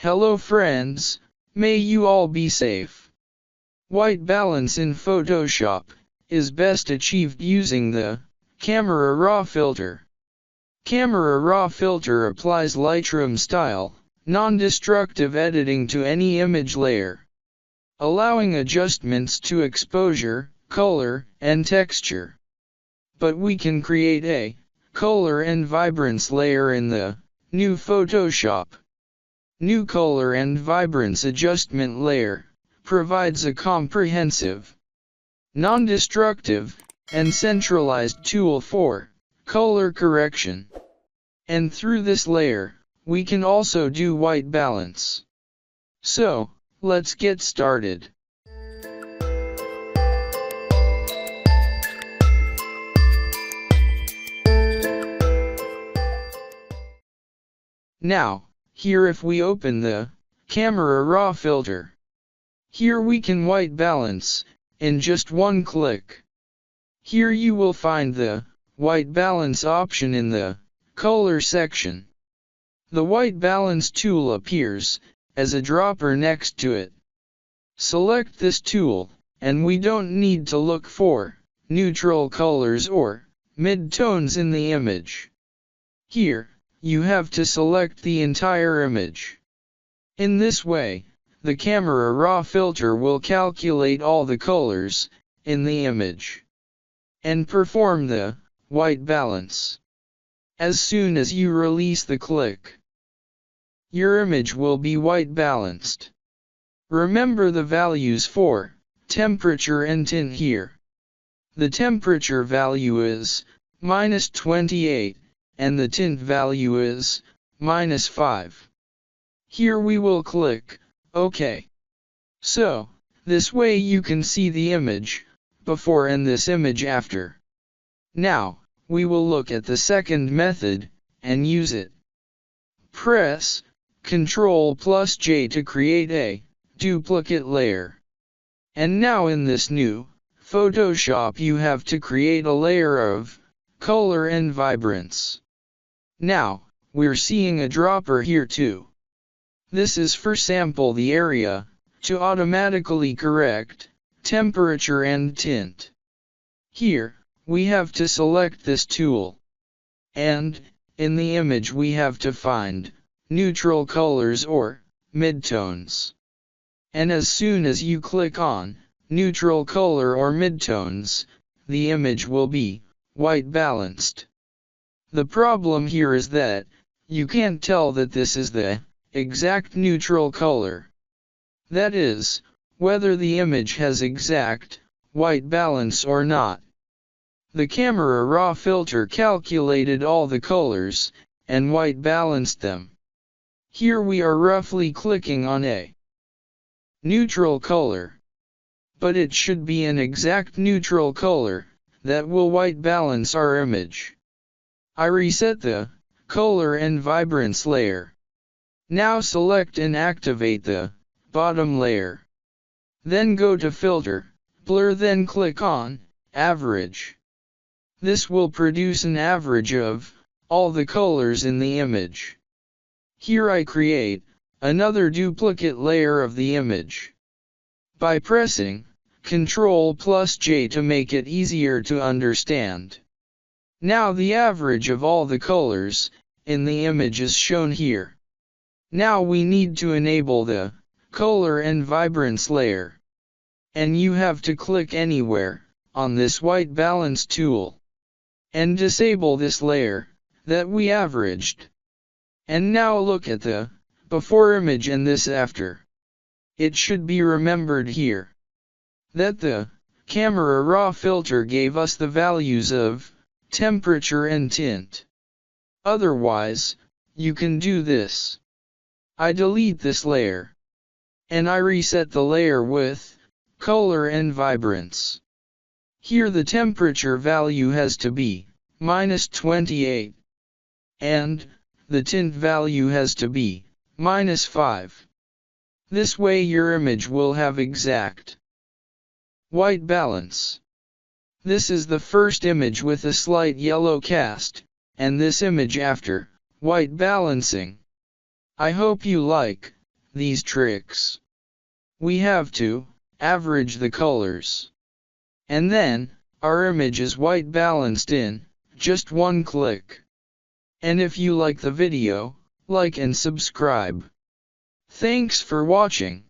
Hello friends, may you all be safe. White balance in Photoshop is best achieved using the Camera Raw filter. Camera Raw filter applies Lightroom style, non-destructive editing to any image layer, allowing adjustments to exposure, color, and texture. But we can create a color and vibrance layer in the new Photoshop. New color and vibrance adjustment layer provides a comprehensive, non-destructive, and centralized tool for color correction. And through this layer, we can also do white balance. So, let's get started. Now, here if we open the Camera Raw filter, here we can white balance in just one click. Here you will find the white balance option in the color section. The white balance tool appears as a dropper next to it. Select this tool, and we don't need to look for neutral colors or mid-tones in the image. Here, you have to select the entire image. In this way, the Camera Raw filter will calculate all the colors in the image and perform the white balance. As soon as you release the click, your image will be white balanced. Remember the values for temperature and tint here. The temperature value is -28, and the tint value is -5. Here we will click OK. So, this way you can see the image before and this image after. Now, we will look at the second method and use it. Press Ctrl+J to create a duplicate layer. And now in this new Photoshop you have to create a layer of color and vibrance. Now, we're seeing a dropper here too. This is for sample the area, to automatically correct temperature and tint. Here, we have to select this tool. And, in the image we have to find neutral colors or midtones. And as soon as you click on neutral color or midtones, the image will be white balanced. The problem here is that you can't tell that this is the exact neutral color. That is, whether the image has exact white balance or not. The Camera Raw filter calculated all the colors and white balanced them. Here we are roughly clicking on a neutral color. But it should be an exact neutral color that will white balance our image. I reset the color and vibrance layer. Now select and activate the bottom layer. Then go to Filter, Blur, then click on Average. This will produce an average of all the colors in the image. Here I create another duplicate layer of the image by pressing Ctrl+J to make it easier to understand. Now the average of all the colors in the image is shown here. Now we need to enable the color and vibrance layer. And you have to click anywhere on this white balance tool and disable this layer that we averaged. And now look at the before image and this after. It should be remembered here that the Camera Raw filter gave us the values of temperature and tint. Otherwise, you can do this. I delete this layer. And I reset the layer with color and vibrance. Here the temperature value has to be -28. And the tint value has to be -5. This way your image will have exact white balance. This is the first image with a slight yellow cast, and this image after white balancing. I hope you like these tricks. We have to average the colors. And then, our image is white balanced in just one click. And if you like the video, like and subscribe. Thanks for watching.